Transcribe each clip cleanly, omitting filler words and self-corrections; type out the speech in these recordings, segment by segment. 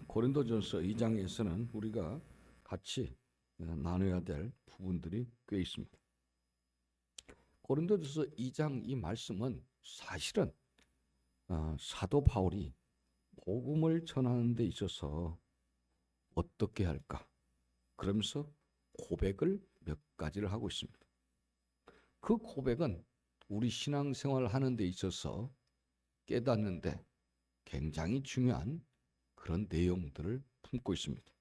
고린도전서 2장에서는 우리가 같이 나눠야 될 부분들이 꽤 있습니다. 고린도전서 2장 이 말씀은 사실은 사도 바울이 복음을 전하는 데 있어서 어떻게 할까? 그러면서 고백을 몇 가지를 하고 있습니다. 그 고백은 우리 신앙생활을 하는 데 있어서 깨닫는데 굉장히 중요한 그런 내용들을 품고 있습니다.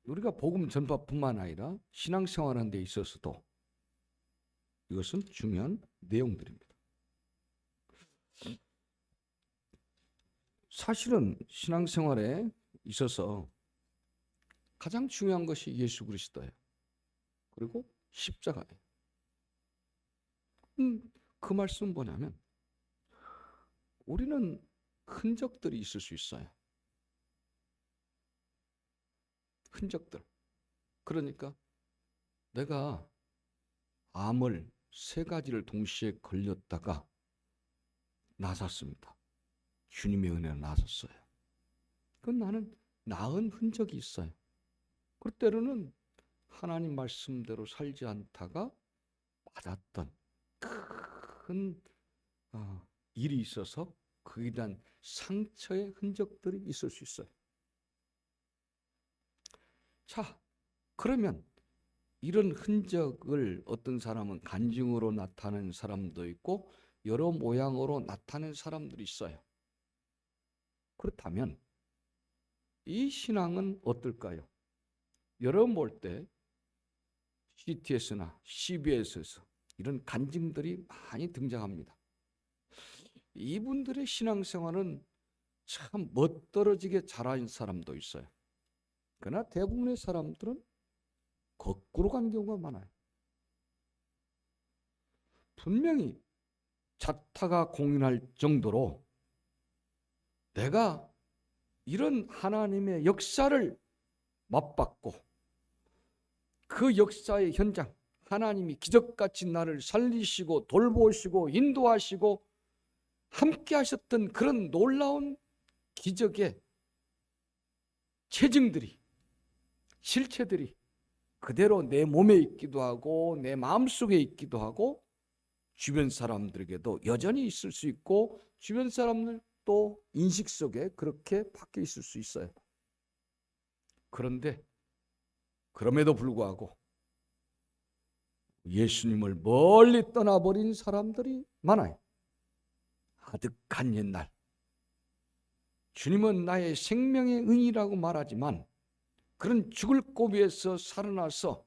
우리가 복음 전파뿐만 아니라 신앙생활하는 데 있어서도 이것은 중요한 내용들입니다. 사실은 신앙생활에 있어서 가장 중요한 것이 예수 그리스도예요. 그리고 십자가예요. 그 말씀은 뭐냐면 우리는 흔적들이 있을 수 있어요. 흔적들. 그러니까 내가 암을 3가지를 동시에 걸렸다가 나섰습니다. 주님의 은혜로 나섰어요. 그건 나는 나은 흔적이 있어요. 그 때로는 하나님 말씀대로 살지 않다가 받았던 큰 일이 있어서 그에 대한 상처의 흔적들이 있을 수 있어요. 자, 그러면 이런 흔적을 어떤 사람은 간증으로 나타내는 사람도 있고 여러 모양으로 나타내는 사람들이 있어요. 그렇다면 이 신앙은 어떨까요? 여러분 볼 때 CTS나 CBS에서 이런 간증들이 많이 등장합니다. 이분들의 신앙생활은 참 멋들어지게 잘하는 사람도 있어요. 그러나 대부분의 사람들은 거꾸로 간 경우가 많아요. 분명히 자타가 공인할 정도로 내가 이런 하나님의 역사를 맛봤고 그 역사의 현장, 하나님이 기적같이 나를 살리시고 돌보시고 인도하시고 함께 하셨던 그런 놀라운 기적의 체증들이, 실체들이 그대로 내 몸에 있기도 하고 내 마음속에 있기도 하고 주변 사람들에게도 여전히 있을 수 있고 주변 사람들도 인식 속에 그렇게 박혀 있을 수 있어요. 그런데 그럼에도 불구하고 예수님을 멀리 떠나버린 사람들이 많아요. 아득한 옛날 주님은 나의 생명의 은이라고 말하지만 그런 죽을 고비에서 살아나서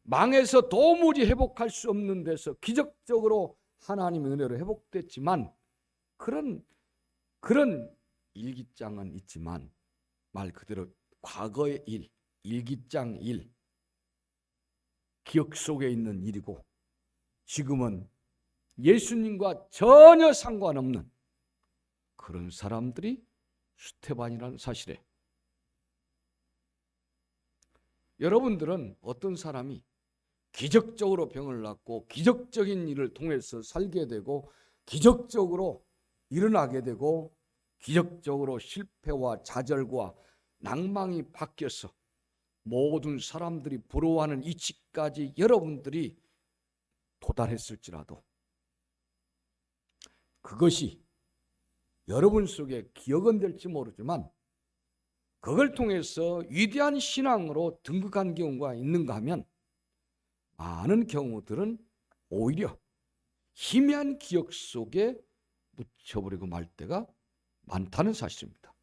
망해서 도무지 회복할 수 없는 데서 기적적으로 하나님의 은혜로 회복됐지만 그런 일기장은 있지만 말 그대로 과거의 일, 일기장 일, 기억 속에 있는 일이고 지금은 예수님과 전혀 상관없는 그런 사람들이 스테반이라는 사실에 여러분들은 어떤 사람이 기적적으로 병을 낫고 기적적인 일을 통해서 살게 되고 기적적으로 일어나게 되고 기적적으로 실패와 좌절과 낭망이 바뀌어서 모든 사람들이 부러워하는 이치까지 여러분들이 도달했을지라도 그것이 여러분 속에 기억은 될지 모르지만 그걸 통해서 위대한 신앙으로 등극한 경우가 있는가 하면 많은 경우들은 오히려 희미한 기억 속에 묻혀버리고 말 때가 많다는 사실입니다.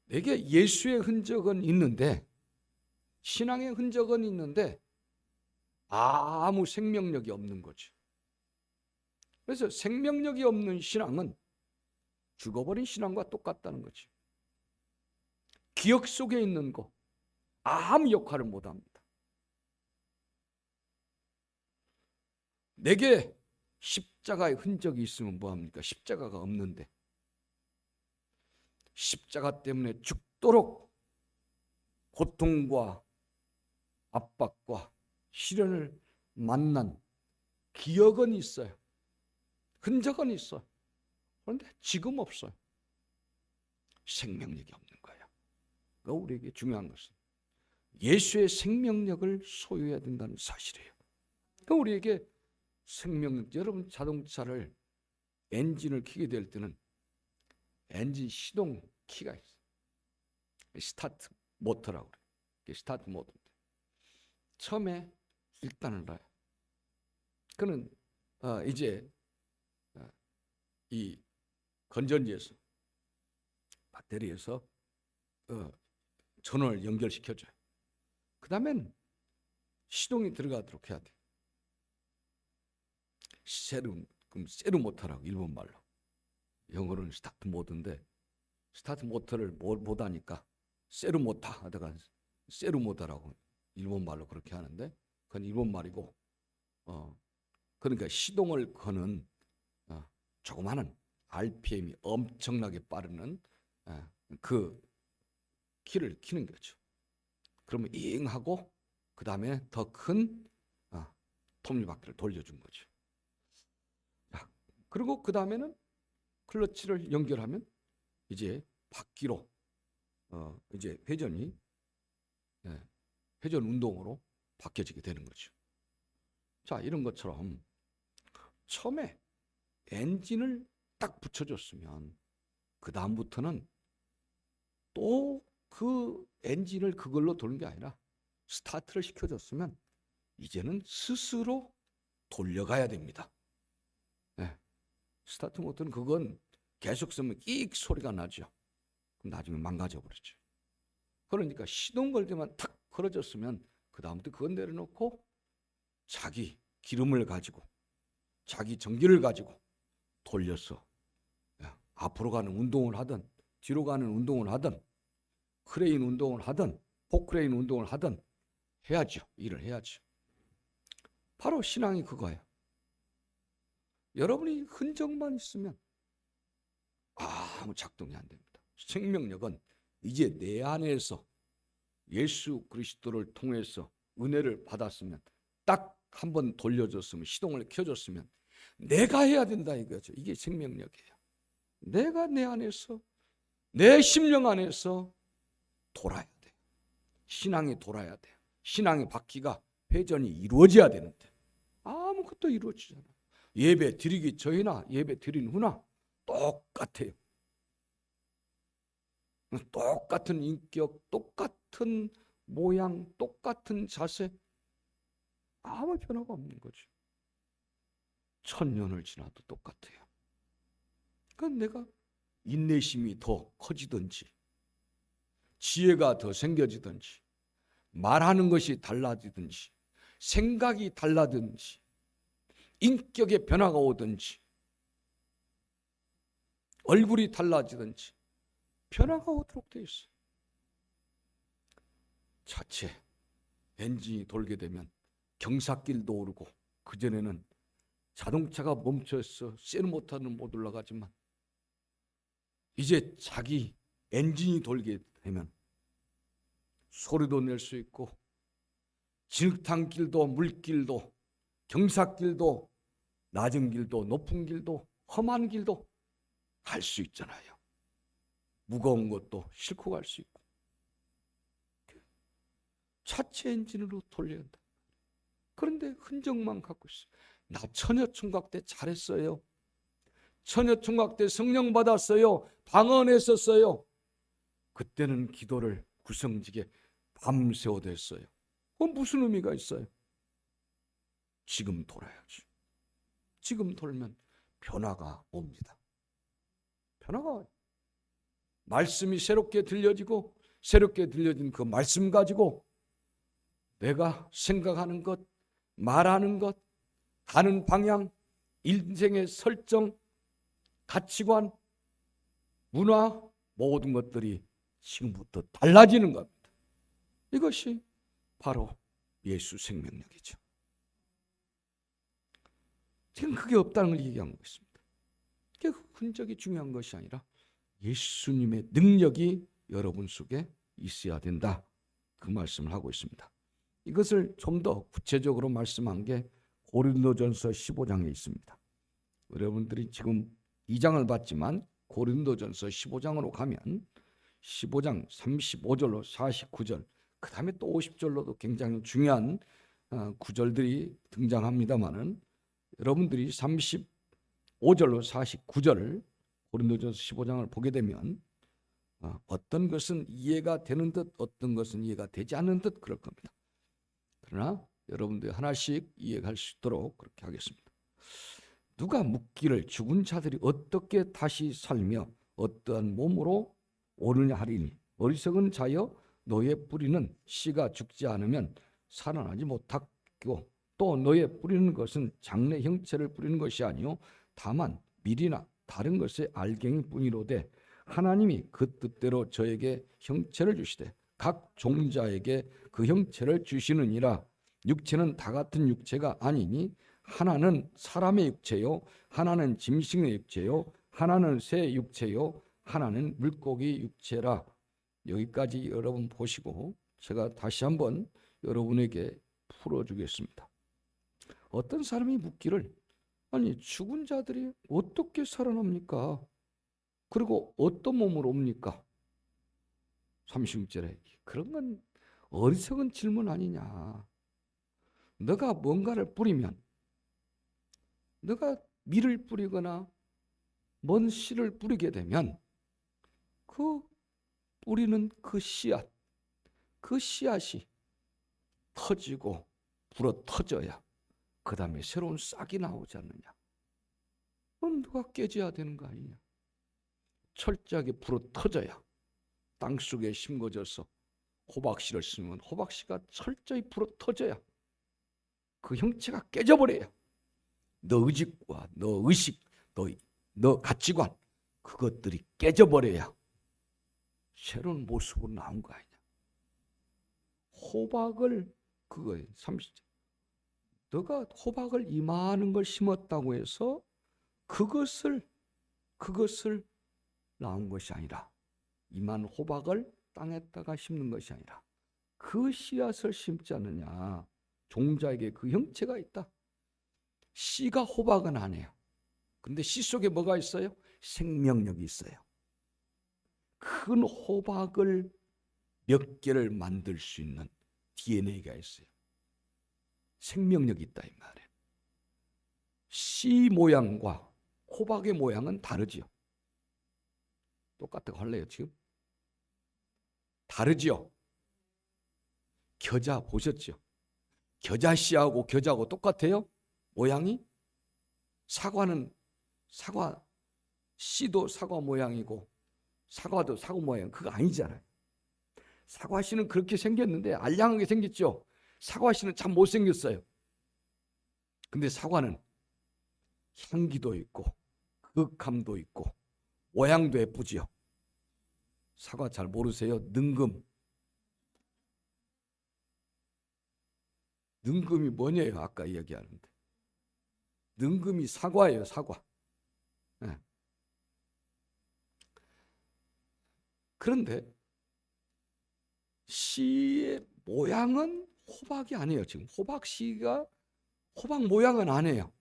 내게 예수의 흔적은 있는데 신앙의 흔적은 있는데 아무 생명력이 없는 거죠. 그래서 생명력이 없는 신앙은 죽어버린 신앙과 똑같다는 거죠. 기억 속에 있는 거 아무 역할을 못합니다. 내게 십자가의 흔적이 있으면 뭐합니까? 십자가가 없는데 십자가 때문에 죽도록 고통과 압박과 시련을 만난 기억은 있어요. 흔적은 있어요. 그런데 지금 없어요. 생명력이 없는 거예요. 그러니까 우리에게 중요한 것은 예수의 생명력을 소유해야 된다는 사실이에요. 그러니까 우리에게 생명력, 여러분 자동차를 엔진을 켜게 될 때는 엔진 시동 키가 있어요. 스타트 모터라고 그래요. 스타트 모터인데 처음에 일단은 놔요. 그는 이제 이 건전지에서 배터리에서 전원을 연결시켜줘요. 그 다음엔 시동이 들어가도록 해야 돼요. 세루 모터라고 일본 말로. 영어로는 스타트 모드인데 스타트 모터를 못 하니까 세루 모터 하다가 세루 모터라고 일본 말로 그렇게 하는데 그건 일본 말이고 그러니까 시동을 거는 조그마한 RPM이 엄청나게 빠르는 그 키를 키는 거죠. 그러면 잉 하고 그 다음에 더 큰 톱니바퀴를 돌려준 거죠. 자, 그리고 그 다음에는 클러치를 연결하면 이제 바퀴로 이제 회전 운동으로 바뀌어지게 되는 거죠. 자, 이런 것처럼 처음에 엔진을 딱 붙여줬으면 그 다음부터는 또 그 엔진을 그걸로 도는 게 아니라 스타트를 시켜줬으면 이제는 스스로 돌려가야 됩니다. 네. 스타트 모터는 그건 계속 쓰면 끽 소리가 나죠. 그럼 나중에 망가져 버리죠. 그러니까 시동 걸 때만 탁 걸어줬으면 그 다음부터 그건 내려놓고 자기 기름을 가지고 자기 전기를 가지고 돌려서 앞으로 가는 운동을 하든 뒤로 가는 운동을 하든 크레인 운동을 하든 포크레인 운동을 하든 해야죠. 일을 해야죠. 바로 신앙이 그거예요. 여러분이 흔적만 있으면 아무 작동이 안 됩니다. 생명력은 이제 내 안에서 예수 그리스도를 통해서 은혜를 받았으면 딱 한 번 돌려줬으면 시동을 켜줬으면 내가 해야 된다 이거죠. 이게 생명력이에요. 내가 내 안에서 내 심령 안에서 돌아야 돼요. 신앙이 돌아야 돼요. 신앙의 바퀴가 회전이 이루어져야 되는데 아무것도 이루어지잖아요. 예배 드리기 전이나 예배 드린 후나 똑같아요. 똑같은 인격, 똑같은 모양, 똑같은 자세, 아무 변화가 없는 거죠. 1000년을 지나도 똑같아요. 그러니까 내가 인내심이 더 커지든지 지혜가 더 생겨지든지 말하는 것이 달라지든지 생각이 달라든지 인격의 변화가 오든지 얼굴이 달라지든지 변화가 오도록 되어 있어요. 자체 엔진이 돌게 되면 경사길도 오르고 그전에는 자동차가 멈춰서 세루 모터는 못 올라가지만 이제 자기 엔진이 돌게 되면 소리도 낼 수 있고 진흙탕길도 물길도 경사길도 낮은 길도 높은 길도 험한 길도 갈 수 있잖아요. 무거운 것도 싣고 갈 수 있고 자체 엔진으로 돌려야 한다. 그런데 흔적만 갖고 있어요. 나 처녀총각 때 잘했어요. 처녀총각 때 성령 받았어요. 방언했었어요. 그때는 기도를 구성지게 밤새워도 했어요. 그건 무슨 의미가 있어요? 지금 돌아야지. 지금 돌면 변화가 옵니다. 변화가 와요. 말씀이 새롭게 들려지고 새롭게 들려진 그 말씀 가지고 내가 생각하는 것, 말하는 것, 가는 방향, 인생의 설정, 가치관, 문화 모든 것들이 지금부터 달라지는 겁니다. 이것이 바로 예수 생명력이죠. 지금 그게 없다는 걸 얘기하고 있습니다. 그게 흔적이 중요한 것이 아니라 예수님의 능력이 여러분 속에 있어야 된다. 그 말씀을 하고 있습니다. 이것을 좀 더 구체적으로 말씀한 게 고린도전서 15장에 있습니다. 여러분들이 지금 2장을 봤지만 고린도전서 15장으로 가면 15장 35절로 49절, 그 다음에 또 50절로도 굉장히 중요한 구절들이 등장합니다마는, 여러분들이 35절로 49절을 고린도전서 15장을 보게 되면 어떤 것은 이해가 되는 듯 어떤 것은 이해가 되지 않는 듯 그럴 겁니다. 그러나 여러분들이 하나씩 이해할 수 있도록 그렇게 하겠습니다. 누가 묻기를 죽은 자들이 어떻게 다시 살며 어떠한 몸으로 오느냐 하리니, 어리석은 자여 너의 뿌리는 씨가 죽지 않으면 살아나지 못하고, 또 너의 뿌리는 것은 장래 형체를 뿌리는 것이 아니요 다만 밀이나 다른 것의 알갱이 뿐이로되, 하나님이 그 뜻대로 저에게 형체를 주시되 각 종자에게 그 형체를 주시느니라. 육체는 다 같은 육체가 아니니 하나는 사람의 육체요, 하나는 짐승의 육체요, 하나는 새 육체요, 하나는 물고기 육체라. 여기까지 여러분 보시고 제가 다시 한번 여러분에게 풀어주겠습니다. 어떤 사람이 묻기를, 아니 죽은 자들이 어떻게 살아납니까? 그리고 어떤 몸으로 옵니까? 36절에 그런 건 어리석은 질문 아니냐. 너가 뭔가를 뿌리면, 너가 밀을 뿌리거나 먼 씨를 뿌리게 되면 그 뿌리는 그 씨앗, 그 씨앗이 터지고 불어 터져야 그 다음에 새로운 싹이 나오지 않느냐. 그건 누가 깨져야 되는 거 아니냐. 철저하게 불어 터져야, 땅속에 심겨져서 호박씨를 심으면 호박씨가 철저히 불어 터져야 그 형체가 깨져버려요. 너 의식과 너 의식, 너 가치관, 그것들이 깨져버려야 새로운 모습으로 나온 거 아니냐. 호박을, 그거에 30절, 너가 호박을 이만한 걸 심었다고 해서 그것을 나온 것이 아니라, 이만 호박을 땅에다가 심는 것이 아니라 그 씨앗을 심지 않느냐. 종자에게 그 형체가 있다. 씨가 호박은 아니에요. 근데 씨 속에 뭐가 있어요? 생명력이 있어요. 큰 호박을 몇 개를 만들 수 있는 DNA가 있어요. 생명력이 있다 이 말이에요. 씨 모양과 호박의 모양은 다르지요. 똑같다고 할래요 지금? 다르지요. 겨자 보셨죠? 겨자 씨하고 겨자하고 똑같아요? 모양이? 사과는 사과 씨도 사과 모양이고 사과도 사과 모양, 그거 아니잖아요. 사과 씨는 그렇게 생겼는데 알량하게 생겼죠. 사과 씨는 참 못생겼어요. 근데 사과는 향기도 있고 극함도 있고 모양도 예쁘지요. 사과 잘 모르세요? 능금이 뭐냐요? 아까 이야기하는데 능금이 사과예요. 사과. 네. 그런데 씨의 모양은 호박이 아니에요. 지금 호박씨가 호박 모양은 아니에요.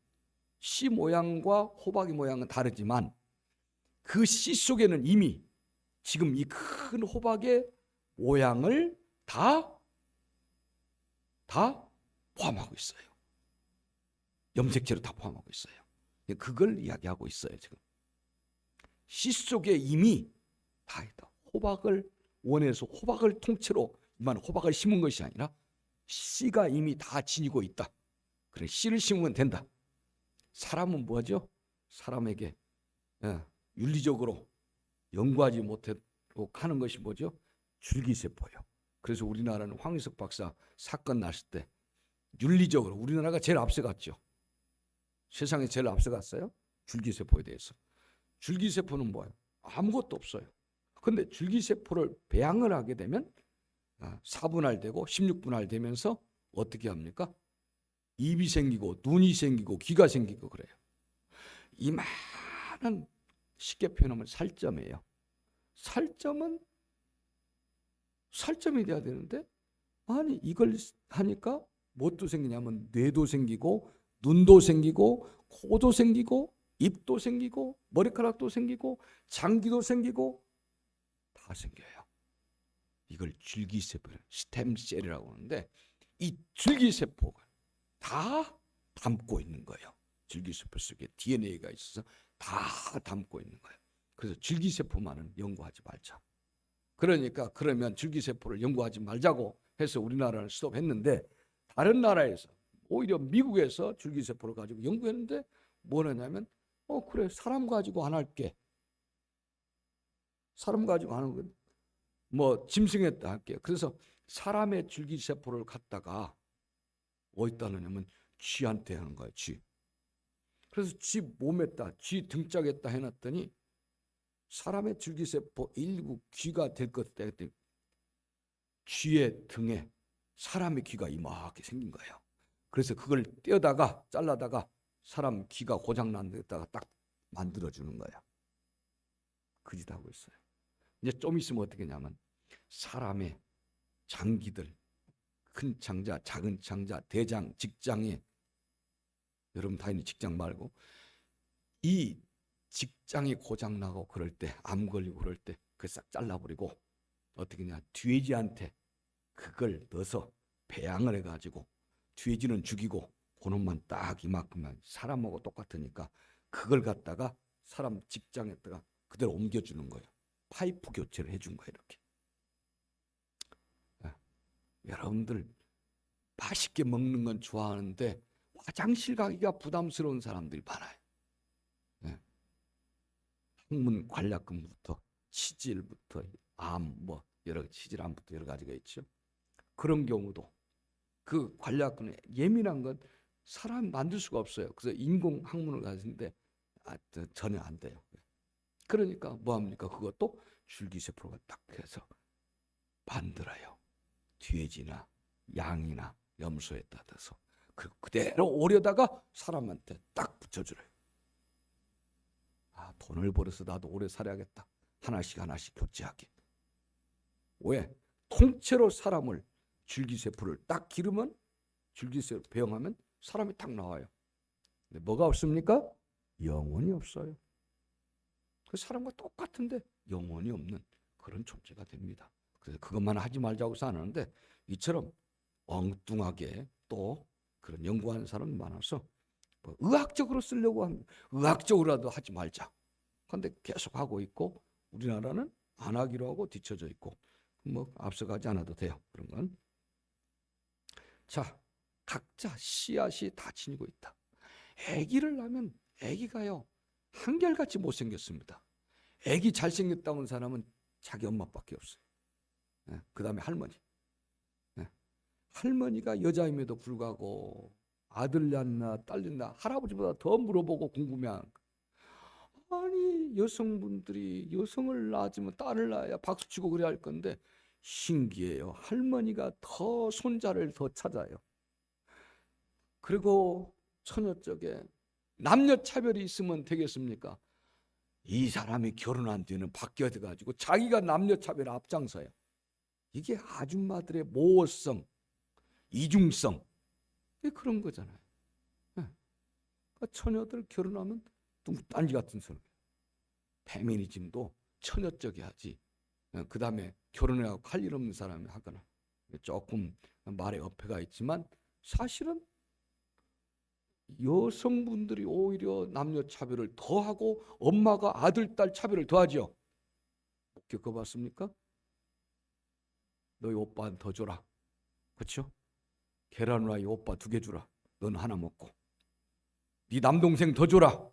씨 모양과 호박의 모양은 다르지만 그 씨 속에는 이미 지금 이 큰 호박의 모양을 다 포함하고 있어요. 염색체로 다 포함하고 있어요. 그걸 이야기하고 있어요. 지금 씨 속에 이미 다 있다. 호박을 원해서 호박을 통째로 이만 호박을 심은 것이 아니라 씨가 이미 다 지니고 있다. 그래, 씨를 심으면 된다. 사람은 뭐죠? 사람에게 윤리적으로 연구하지 못하고 하는 것이 뭐죠? 줄기세포요. 그래서 우리나라는 황희석 박사 사건 났을 때 윤리적으로 우리나라가 제일 앞서갔죠. 세상에 제일 앞서갔어요. 줄기세포에 대해서. 줄기세포는 뭐예요? 아무것도 없어요. 그런데 줄기세포를 배양을 하게 되면 4분할되고 16분할 되면서 어떻게 합니까? 입이 생기고 눈이 생기고 귀가 생기고 그래요. 이만한, 쉽게 표현하면 살점이에요. 살점이 돼야 되는데, 아니 이걸 하니까 뭣도 생기냐면 뇌도 생기고 눈도 생기고 코도 생기고 입도 생기고 머리카락도 생기고 장기도 생기고 다 생겨요. 이걸 줄기세포, 스템셀이라고 하는데 이 줄기세포가 다 담고 있는 거예요. 줄기세포 속에 DNA가 있어서 다 담고 있는 거예요. 그래서 줄기세포만은 연구하지 말자. 그러니까 그러면 줄기세포를 연구하지 말자고 해서 우리나라는 스톱했는데 다른 나라에서 오히려 미국에서 줄기세포를 가지고 연구했는데 뭐냐면 그래 사람 가지고 안 할게. 사람 가지고 하는 건 뭐 짐승했다 할게요. 그래서 사람의 줄기세포를 갖다가 어디다 넣냐면 쥐한테 하는 거예요. 쥐. 그래서 쥐 몸에다 쥐 등짝에다 해놨더니 사람의 줄기세포 일부 귀가 될 것 같다 했더니 쥐의 등에 사람의 귀가 이만하게 생긴 거예요. 그래서 그걸 떼어다가 잘라다가 사람 귀가 고장난 데다가 딱 만들어주는 거야. 그 짓 하고 있어요. 이제 좀 있으면 어떻게 하냐면 사람의 장기들, 큰 창자, 작은 창자, 대장, 직장에 여러분 당연히 직장 말고 이 직장이 고장나고 그럴 때, 암 걸리고 그럴 때 그걸 싹 잘라버리고 어떻게 하냐 돼지한테 그걸 넣어서 배양을 해가지고 돼지는 죽이고 그놈만 딱 이만큼만 사람하고 똑같으니까 그걸 갖다가 사람 직장에다가 그대로 옮겨주는 거예요. 파이프 교체를 해준 거예요. 이렇게. 여러분들 맛있게 먹는 건 좋아하는데 화장실 가기가 부담스러운 사람들이 많아요. 항문 관략근부터 치질부터 암 뭐 여러 치질암부터 여러 가지가 있죠. 그런 경우도 그 관략근에 예민한 건 사람 만들 수가 없어요. 그래서 인공 항문을 가지는데 전혀 안 돼요. 그러니까 뭐 합니까? 그것도 줄기세포가 딱 해서 만들어요. 돼지나 양이나 염소에다 넣어서 그대로 오려다가 사람한테 딱 붙여주래요. 돈을 벌어서 나도 오래 살아야겠다. 하나씩 하나씩 교체하게. 왜? 통째로 사람을 줄기세포를 딱 기르면 줄기세포 배양하면 사람이 딱 나와요. 근데 뭐가 없습니까? 영혼이 없어요. 그 사람과 똑같은데 영혼이 없는 그런 존재가 됩니다. 그래서 그것만 하지 말자고 해서 안 하는데 이처럼 엉뚱하게 또 그런 연구하는 사람이 많아서 뭐 의학적으로 쓰려고 합니다. 의학적으로라도 하지 말자. 그런데 계속 하고 있고 우리나라는 안 하기로 하고 뒤쳐져 있고 뭐 앞서가지 않아도 돼요. 그런 건. 자, 각자 씨앗이 다 지니고 있다. 아기를 낳으면 아기가요 한결같이 못생겼습니다. 아기 잘생겼다는 사람은 자기 엄마밖에 없어요. 그 다음에 할머니. 할머니가 여자임에도 불구하고 아들 낳나 딸 낳나 할아버지보다 더 물어보고 궁금해한. 아니 여성분들이 여성을 낳았으면 딸을 낳아야 박수치고 그래야 할 건데 신기해요. 할머니가 더 손자를 더 찾아요. 그리고 처녀 쪽에 남녀 차별이 있으면 되겠습니까? 이 사람이 결혼한 뒤에는 바뀌어 가지고 자기가 남녀 차별 앞장서요. 이게 아줌마들의 모호성, 이중성 그런 거잖아요. 그러니까 처녀들 결혼하면 딴지 같은 소리. 페미니즘도 처녀 쪽이 하지. 그 다음에 결혼해서 할 일 없는 사람이 하거나 조금 말에 어폐가 있지만 사실은 여성분들이 오히려 남녀 차별을 더하고 엄마가 아들, 딸 차별을 더하죠. 못 겪어봤습니까? 너희 오빠는 더 줘라. 그렇죠? 계란 후라이 오빠 2개 주라. 넌 하나 먹고. 네 남동생 더 줘라.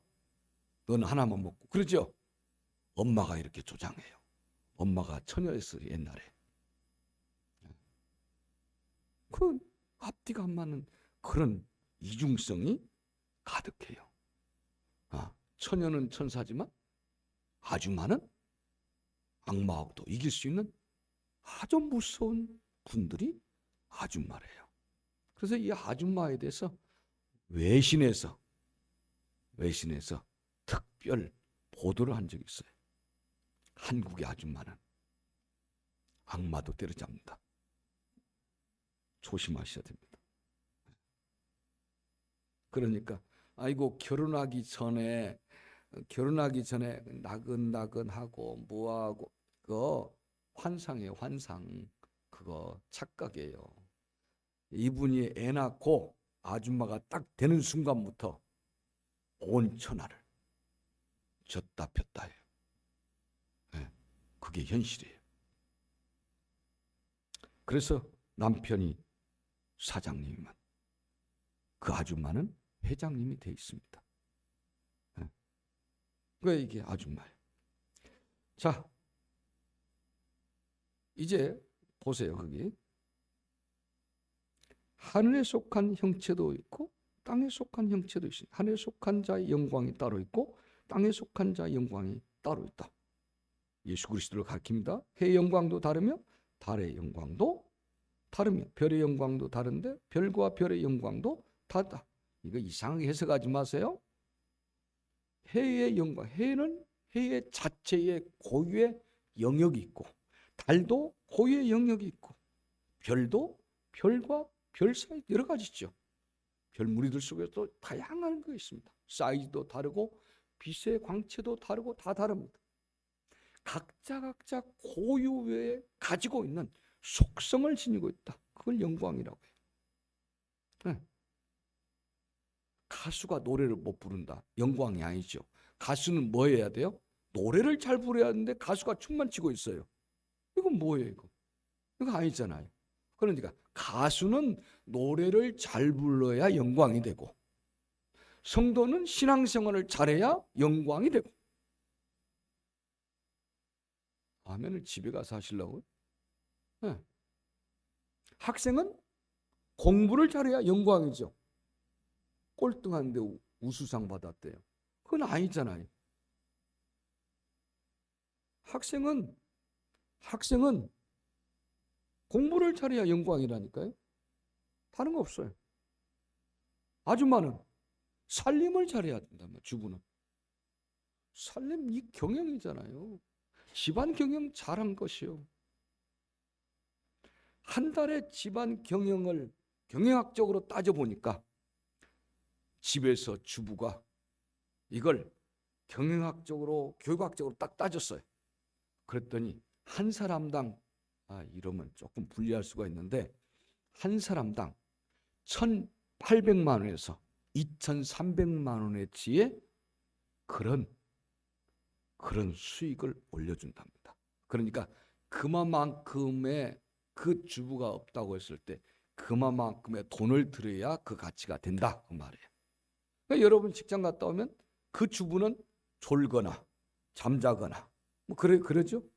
넌 하나만 먹고. 그러죠? 엄마가 이렇게 조장해요. 엄마가 처녀였어요. 옛날에. 그 앞뒤가 안 맞는 그런 이중성이 가득해요. 처녀는 천사지만 아줌마는 악마하고도 이길 수 있는 아주 무서운 분들이 아줌마래요. 그래서 이 아줌마에 대해서 외신에서 특별 보도를 한 적이 있어요. 한국의 아줌마는 악마도 때려잡는다. 조심하셔야 됩니다. 그러니까 아이고 결혼하기 전에 나근나근하고 뭐하고 그거 환상이에요. 환상. 그거 착각이에요. 이분이 애 낳고 아줌마가 딱 되는 순간부터 온 천하를 졌다 폈다 해요. 네, 그게 현실이에요. 그래서 남편이 사장님이면 그 아줌마는 회장님이 돼 있습니다. 네. 왜 이게 아줌마예요? 자, 이제 보세요. 거기 하늘에 속한 형체도 있고 땅에 속한 형체도 있습니다. 하늘에 속한 자의 영광이 따로 있고 땅에 속한 자의 영광이 따로 있다. 예수 그리스도를 가리킵니다. 해의 영광도 다르며 달의 영광도 다르며 별의 영광도 다른데 별과 별의 영광도 다르다. 이거 이상하게 해석하지 마세요. 해의 영광, 해는 해의 자체의 고유의 영역이 있고 달도 고유의 영역이 있고 별도 별과 별 사이 여러 가지 있죠. 별 무리들 속에도 다양한 거 있습니다. 사이즈도 다르고 빛의 광채도 다르고 다 다릅니다. 각자 고유에 가지고 있는 속성을 지니고 있다. 그걸 영광이라고 해요. 네. 가수가 노래를 못 부른다. 영광이 아니죠. 가수는 뭐 해야 돼요? 노래를 잘 부려야 하는데 가수가 춤만 추고 있어요. 이건 뭐예요, 이거? 이거 아니잖아요. 그러니까 가수는 노래를 잘 불러야 영광이 되고 성도는 신앙생활을 잘해야 영광이 되고. 아멘을 집에 가서 하시려고요? 네. 학생은 공부를 잘해야 영광이죠. 꼴등한데 우수상 받았대요. 그건 아니잖아요. 학생은 공부를 잘해야 영광이라니까요. 다른 거 없어요. 아줌마는 살림을 잘해야 된다며. 주부는 살림 이 경영이잖아요. 집안 경영 잘한 것이요. 한 달에 집안 경영을 경영학적으로 따져보니까 집에서 주부가 이걸 경영학적으로 교육학적으로 딱 따졌어요. 그랬더니 한 사람당 이러면 조금 불리할 수가 있는데 한 사람당 1,800만 원에서 2,300만 원어치의 그런 수익을 올려준답니다. 그러니까 그만큼의 그 주부가 없다고 했을 때 그만큼의 돈을 들여야 그 가치가 된다 그 말이에요. 그러니까 여러분 직장 갔다 오면 그 주부는 졸거나 잠자거나 뭐 그러죠.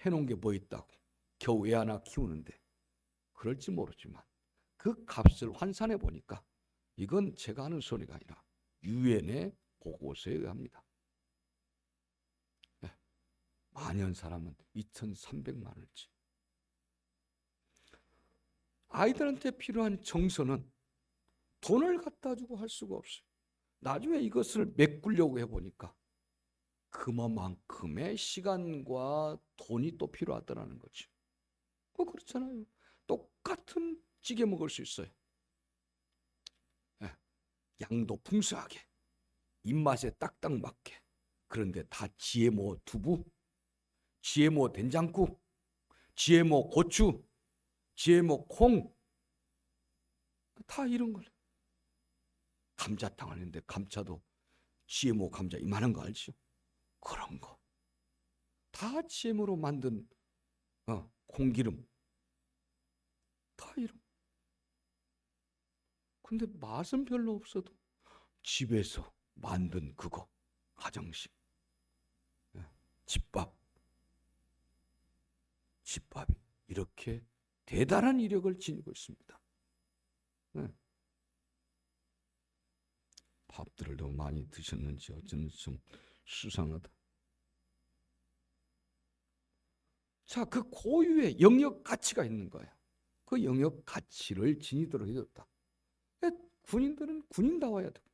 해놓은 게 뭐 있다고 겨우 애 하나 키우는데 그럴지 모르지만 그 값을 환산해 보니까 이건 제가 하는 소리가 아니라 유엔의 보고서에 의합니다. 네. 만연 사람은 2,300만 원치. 아이들한테 필요한 정서는 돈을 갖다 주고 할 수가 없어요. 나중에 이것을 메꾸려고 해보니까 그만큼의 시간과 돈이 또 필요하더라는 거죠. 그렇잖아요. 똑같은 찌개 먹을 수 있어요. 양도 풍성하게 입맛에 딱딱 맞게. 그런데 다 GMO 두부, GMO 된장국, GMO 고추, GMO 콩, 다 이런 걸. 감자탕 하는데 감자도 GMO 감자 이만한 거 알죠? 그런 거. 다 GMO로 만든 콩기름. 다 이런. 근데 맛은 별로 없어도 집에서 만든 그거. 가정식. 집밥이 이렇게 대단한 이력을 지니고 있습니다. 밥들을 너무 많이 드셨는지 어쩌면 좀 수상하다. 자, 그 고유의 영역 가치가 있는 거예요. 그 영역 가치를 지니도록 해줬다. 군인들은 군인다워야 되고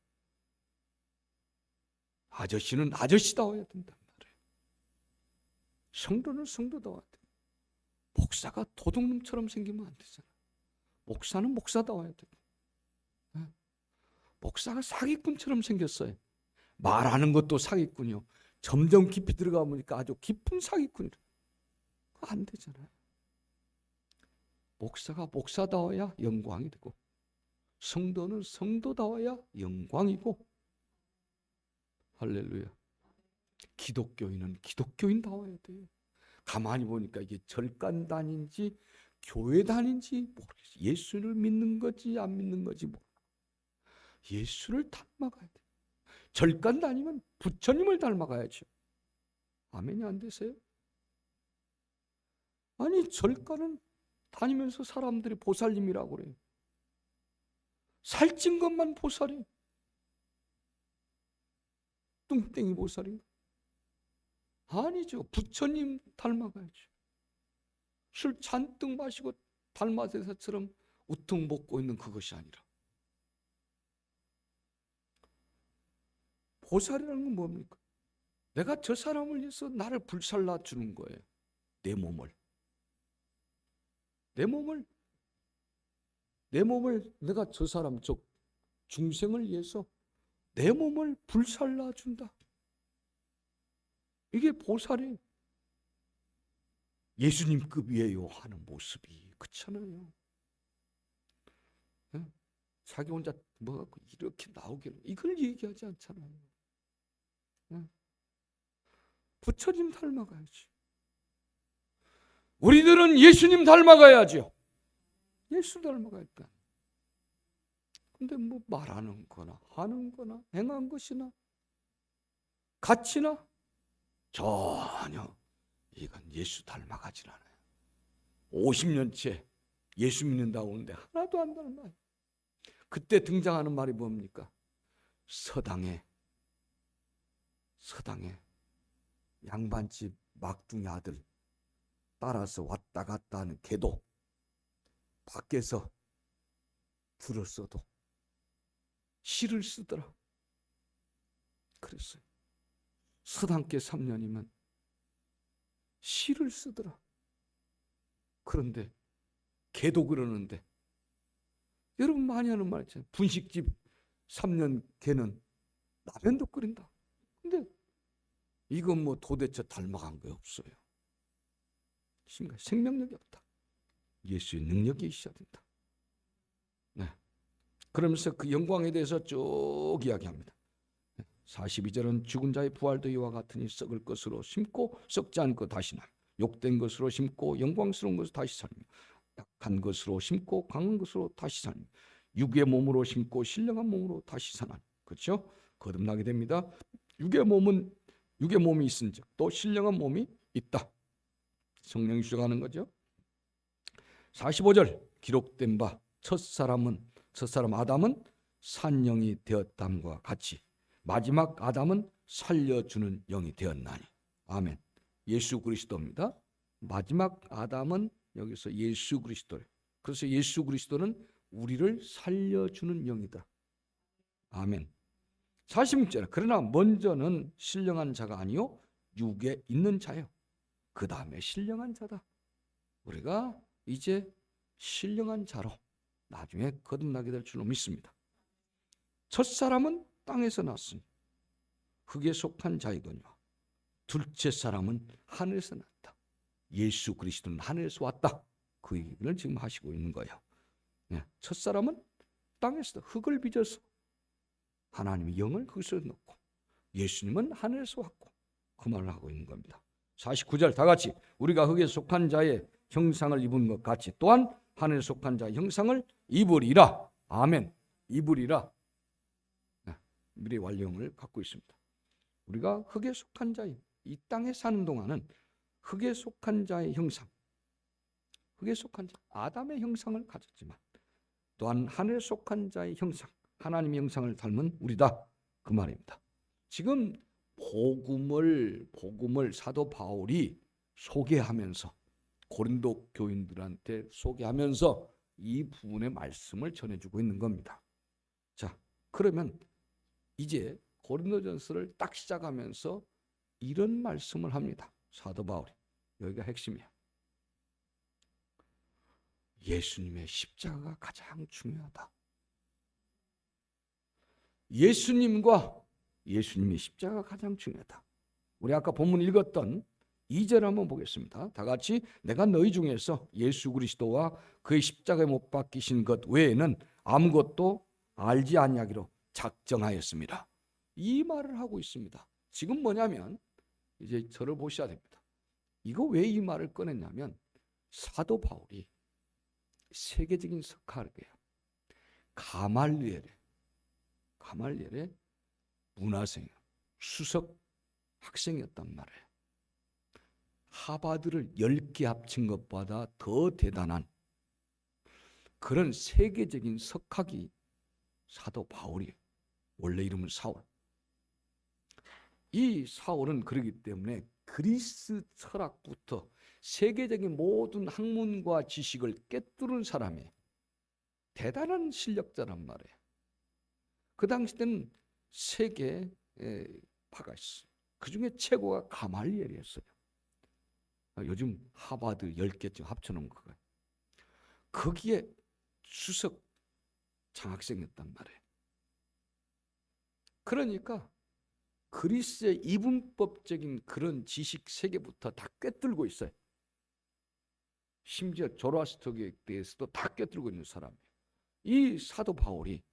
아저씨는 아저씨다워야 된단 말이에요. 성도는 성도다워야 되고 목사가 도둑놈처럼 생기면 안 되잖아. 목사는 목사다워야 되고 목사가 사기꾼처럼 생겼어요. 말하는 것도 사기꾼이요. 점점 깊이 들어가 보니까 아주 깊은 사기꾼이라. 안 되잖아요. 목사가 목사다워야 영광이 되고, 성도는 성도다워야 영광이고, 할렐루야. 기독교인은 기독교인다워야 돼요. 가만히 보니까 이게 절간 다닌지 교회 다닌지 모르겠어요. 예수를 믿는 거지 안 믿는 거지 모르겠어요. 예수를 닮아가야 돼요. 절간 다니면 부처님을 닮아가야죠. 아멘이 안 되세요? 아니, 절간은 다니면서 사람들이 보살님이라고 그래요. 살찐 것만 보살이에요. 뚱땡이 보살인가? 아니죠. 부처님 닮아가야죠. 술 잔뜩 마시고 달마대사처럼 우퉁 먹고 있는 그것이 아니라. 보살이라는 건 뭡니까? 내가 저 사람을 위해서 나를 불살라 주는 거예요. 내 몸을 내가 저 사람, 저 중생을 위해서 내 몸을 불살라 준다. 이게 보살이 예수님급이에요 하는 모습이 그렇잖아요. 네? 자기 혼자 뭐 갖고 이렇게 나오기를 이걸 얘기하지 않잖아요. 네? 부처님 닮아가야지. 우리들은 예수님 닮아가야죠. 예수 닮아갈까? 근데 뭐 말하는 거나 하는 거나 행한 것이나 가치나 전혀 이건 예수 닮아가질 않아요. 50년째 예수 믿는다고 하는데 하나도 안 닮아요. 그때 등장하는 말이 뭡니까? 서당에 양반집 막둥이 아들 따라서 왔다 갔다 하는 개도 밖에서 들었어도 시를 쓰더라. 그랬어요. 서당계 3년이면 시를 쓰더라. 그런데 개도 그러는데, 여러분 많이 하는 말 있잖아요. 분식집 3년 개는 라면도 끓인다. 근데 이건 뭐 도대체 닮아간 게 없어요. 생명력이 없다. 예수의 능력이 있어야 된다. 네. 그러면서 그 영광에 대해서 쭉 이야기합니다. 42절은 죽은 자의 부활도 이와 같으니 썩을 것으로 심고 썩지 않고 다시 남, 욕된 것으로 심고 영광스러운 것으로 다시 살며, 약한 것으로 심고 강한 것으로 다시 살며, 육의 몸으로 심고 신령한 몸으로 다시 사나니. 그렇죠? 거듭나게 됩니다. 육의 몸이 있은즉 또 신령한 몸이 있다. 성령이 주장하는 거죠. 45절 기록된 바 첫사람 아담은 산영이 되었담과 같이 마지막 아담은 살려주는 영이 되었나니. 아멘. 예수 그리스도입니다. 마지막 아담은 여기서 예수 그리스도래요. 그래서 예수 그리스도는 우리를 살려주는 영이다. 아멘. 46절 그러나 먼저는 신령한 자가 아니요 육에 있는 자요. 그 다음에 신령한 자다. 우리가 이제 신령한 자로 나중에 거듭나게 될 줄로 믿습니다. 첫사람은 땅에서 났으니 흙에 속한 자이거니와 둘째 사람은 하늘에서 났다. 예수 그리스도는 하늘에서 왔다. 그 얘기를 지금 하시고 있는 거예요. 첫사람은 땅에서 흙을 빚어서 하나님의 영을 거기서 넣고, 예수님은 하늘에서 왔고, 그 말을 하고 있는 겁니다. 49절 다 같이 우리가 흙에 속한 자의 형상을 입은 것 같이 또한 하늘에 속한 자의 형상을 입으리라. 아멘. 입으리라. 미래 완료형을 갖고 있습니다. 우리가 흙에 속한 자의, 이 땅에 사는 동안은 흙에 속한 자의 형상, 흙에 속한 자 아담의 형상을 가졌지만 또한 하늘에 속한 자의 형상, 하나님의 형상을 닮은 우리다. 그 말입니다. 지금 복음을 사도 바울이 소개하면서 고린도 교인들한테 소개하면서 이 부분의 말씀을 전해주고 있는 겁니다. 자, 그러면 이제 고린도전서를 딱 시작하면서 이런 말씀을 합니다. 사도 바울이. 여기가 핵심이야. 예수님의 십자가가 가장 중요하다. 예수님과 예수님의 십자가가 가장 중요하다. 우리 아까 본문 읽었던 2절 한번 보겠습니다. 다 같이 내가 너희 중에서 예수 그리스도와 그의 십자가에 못 박히신 것 외에는 아무것도 알지 아니하기로 작정하였습니다. 이 말을 하고 있습니다. 지금 뭐냐면 이제 저를 보셔야 됩니다. 이거 왜 이 말을 꺼냈냐면 사도 바울이 세계적인 석학이에요. 가말리엘의 문화생 수석 학생이었단 말이에요. 하버드를 10개 합친 것보다 더 대단한 그런 세계적인 석학이 사도 바울이에요. 원래 이름은 사울. 이 사울은 그러기 때문에 그리스 철학부터 세계적인 모든 학문과 지식을 꿰뚫은 사람이에요. 대단한 실력자란 말이에요. 그 당시 때는 세 개의 파가 있어요. 그 중에 최고가 가말리엘이었어요. 요즘 하버드 10개쯤 합쳐놓은 거예요. 거기에 수석 장학생이었단 말이에요. 그러니까 그리스의 이분법적인 그런 지식 세계부터 다 꿰뚫고 있어요. 심지어 조로아스터교에 대해서도 다 꿰뚫고 있는 사람이에요. 이 사도 바울이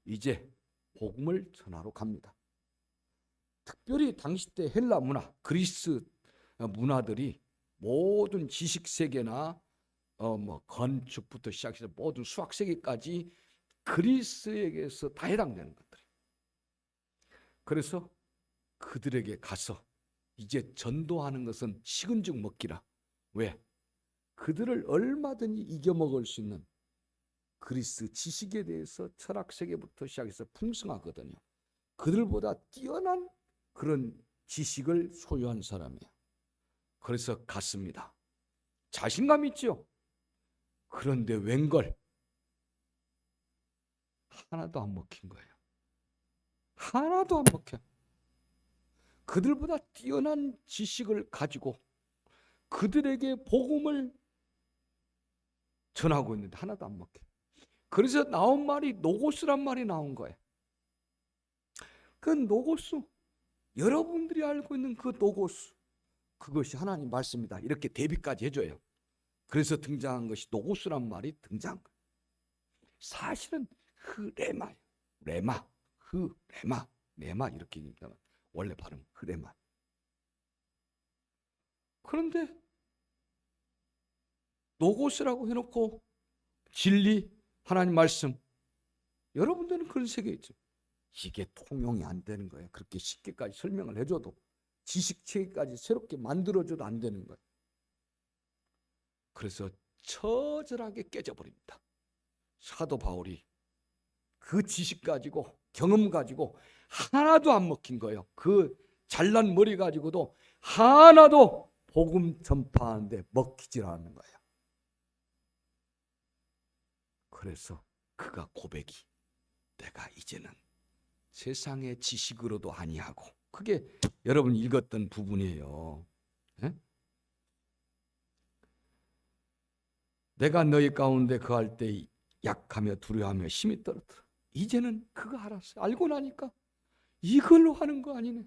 이제 복음을 전하러 갑니다. 특별히 당시 때 헬라 문화, 그리스 문화들이 모든 지식 세계나 건축부터 시작해서 모든 수학 세계까지 그리스에게서 다 해당되는 것들이. 그래서 그들에게 가서 이제 전도하는 것은 식은 죽 먹기라. 왜? 그들을 얼마든지 이겨먹을 수 있는 그리스 지식에 대해서 철학 세계부터 시작해서 풍성하거든요. 그들보다 뛰어난 그런 지식을 소유한 사람이에요. 그래서 갔습니다. 자신감 있죠? 그런데 웬걸 하나도 안 먹힌 거예요. 하나도 안 먹혀. 그들보다 뛰어난 지식을 가지고 그들에게 복음을 전하고 있는데 하나도 안 먹혀. 그래서 나온 말이 노고스란 말이 나온 거예요. 그 노고스, 여러분들이 알고 있는 그 노고스, 그것이 하나님 말씀이다. 이렇게 대비까지 해줘요. 그래서 등장한 것이 노고스란 말이 등장. 사실은 흐레마예요. 레마, 흐레마, 레마 이렇게 얘기합니다. 원래 발음 흐레마. 그런데 노고스라고 해놓고 진리, 하나님 말씀, 여러분들은 그런 세계에 있죠. 이게 통용이 안 되는 거예요. 그렇게 쉽게까지 설명을 해줘도 지식 체계까지 새롭게 만들어줘도 안 되는 거예요. 그래서 처절하게 깨져버립니다. 사도 바울이 그 지식 가지고 경험 가지고 하나도 안 먹힌 거예요. 그 잘난 머리 가지고도 하나도 복음 전파하는데 먹히질 않는 거예요. 그래서 그가 고백이 내가 이제는 세상의 지식으로도 아니하고, 그게 여러분 읽었던 부분이에요. 네? 내가 너희 가운데 거할 때 약하며 두려워하며 심히 떨었더라. 이제는 그거 알았어요. 알고 나니까 이걸로 하는 거 아니네.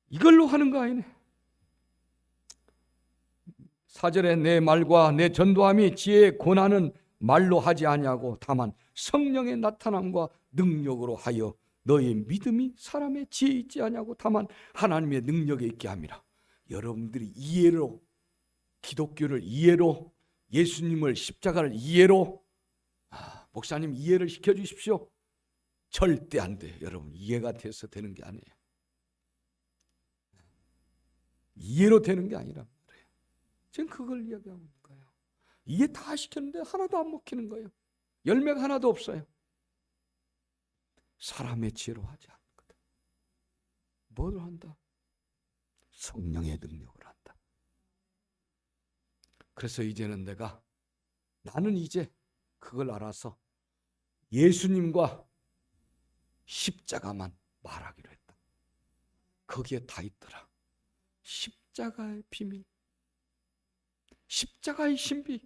이걸로 하는 거 아니네. 4절에 내 말과 내 전도함이 지혜의 권한은 말로 하지 아니하고 다만 성령의 나타남과 능력으로 하여 너의 믿음이 사람의 지혜에 있지 아니하고 다만 하나님의 능력에 있게 함이라. 여러분들이 이해로, 기독교를 이해로, 예수님을 십자가를 이해로, 목사님 이해를 시켜주십시오. 절대 안 돼요. 여러분 이해가 돼서 되는 게 아니에요. 이해로 되는 게 아니라 말이에요. 지금 그걸 이야기하고 있는 거예요. 이해 다 시켰는데 하나도 안 먹히는 거예요. 열매가 하나도 없어요. 사람의 지혜로 하지 않거든. 뭘 한다? 성령의 능력을 한다. 그래서 이제는 나는 이제 그걸 알아서 예수님과 십자가만 말하기로 했다. 거기에 다 있더라. 십자가의 비밀, 십자가의 신비,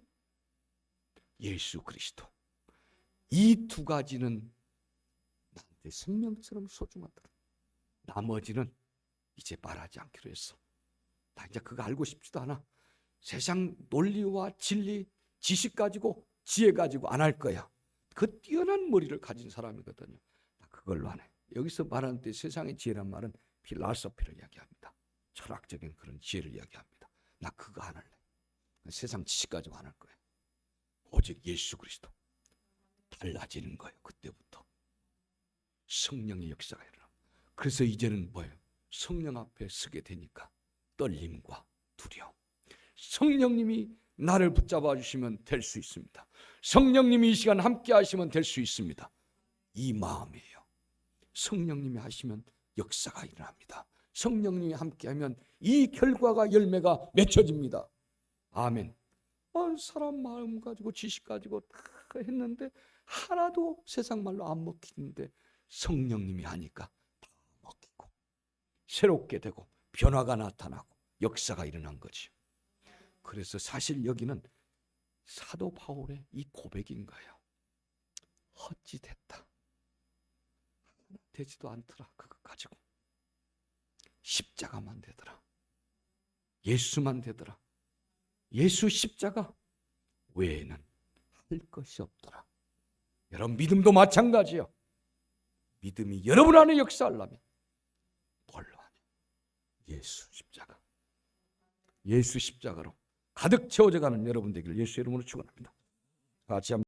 예수 그리스도. 이 두 가지는 내 생명처럼 소중하더라. 나머지는 이제 말하지 않기로 했어. 나 이제 그거 알고 싶지도 않아. 세상 논리와 진리, 지식 가지고 지혜 가지고 안 할 거야. 그 뛰어난 머리를 가진 사람이거든요. 나 그걸로 안 해. 여기서 말하는 때 세상의 지혜란 말은 필라소피를 이야기합니다. 철학적인 그런 지혜를 이야기합니다. 나 그거 안 할래. 세상 지식 가지고 안 할 거야. 오직 예수 그리스도. 달라지는 거예요. 그때부터 성령의 역사가 일어나. 그래서 이제는 뭐예요? 성령 앞에 서게 되니까 떨림과 두려움. 성령님이 나를 붙잡아 주시면 될 수 있습니다. 성령님이 이 시간 함께 하시면 될 수 있습니다. 이 마음이에요. 성령님이 하시면 역사가 일어납니다. 성령님이 함께하면 이 결과가 열매가 맺혀집니다. 아멘. 사람 마음 가지고 지식 가지고 다 했는데 하나도 세상 말로 안 먹히는데 성령님이 하니까 다 먹히고 새롭게 되고 변화가 나타나고 역사가 일어난 거지. 그래서 사실 여기는 사도 바울의 이 고백인 거예요. 헛짓했다. 되지도 않더라. 그거 가지고 십자가만 되더라. 예수만 되더라. 예수 십자가 외에는 할 것이 없더라. 여러분 믿음도 마찬가지요. 믿음이 여러분 안에 역사하려면 뭘로 하냐? 예수 십자가. 예수 십자가로 가득 채워져 가는 여러분 되기를 예수 이름으로 축원합니다. 같이 한번